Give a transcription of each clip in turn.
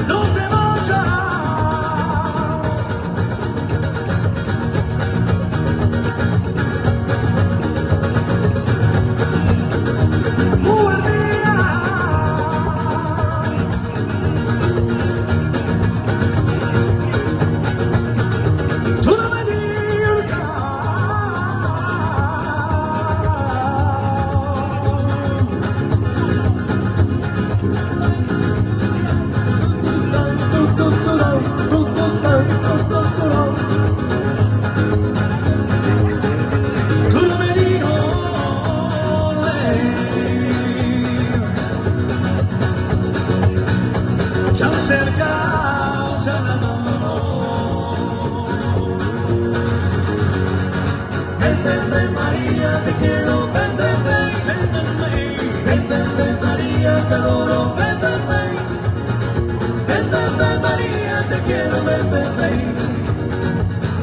No te vayas. Mujer mía, tú no me digas. Tú no me digas. Ya cerca, ya la mano. Ven, ven, ven, María, te quiero. Ven, ven, ven, ven, ven, ven. Ven, ven, ven, María, te adoro. Ven, ven, ven. Ven, ven, ven, María, te quiero. Ven, ven, ven.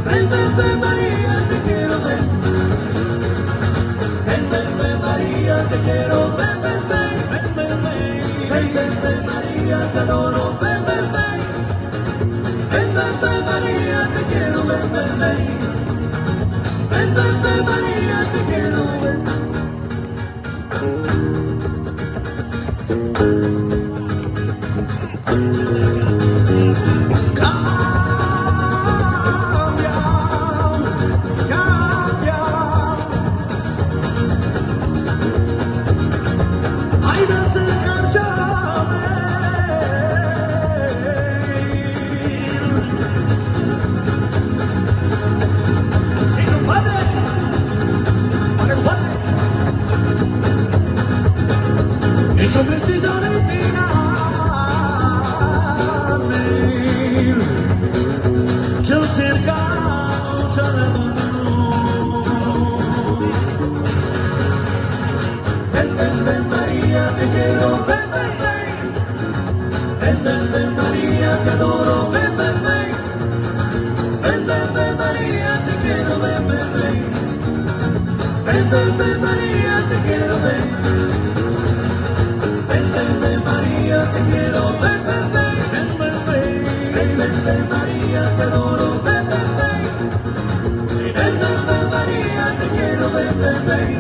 Ven, ven, ven, María, te quiero. Ven. Ven, ven, ven, María, te quiero. Ven, ven, ven. Ven, ven, ven. Ven, ven, ven, María, te adoro. Ven, ven, ven. Ven, ven, ven, María, te quiero. Ven, ven, ven. Ven, ven, ven, María, te quiero. Ven. Cambia. Hay de acercarme. Si no puede, con el guante. Eso precisa retirarme. Yo cerca, ya la mano. Ven, ven, ven, María, te quiero. Ven, ven, ven. Ven, ven, ven, María, te adoro. Ven, ven, ven. Ven, ven, ven, María, te quiero. Ven, ven, ven. Ven, ven, ven, María, te quiero. Ven. Ven, ven, ven, María, te quiero. Ven, ven, ven. Ven, ven, ven. Ven, ven, ven, María, te adoro. Ven, ven, ven. Ven, ven, ven, María, te quiero. Ven, ven, ven.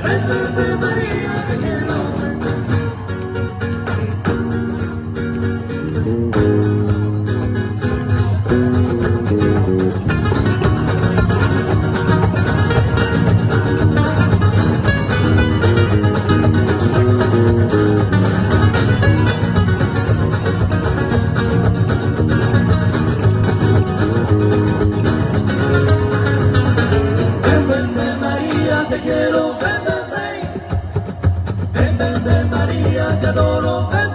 Ven, ven, ven, María, te quiero. Ven, ven, ven, María, te quiero. Ven, ven, ven. Ven, ven, ven, María, te adoro. Ven,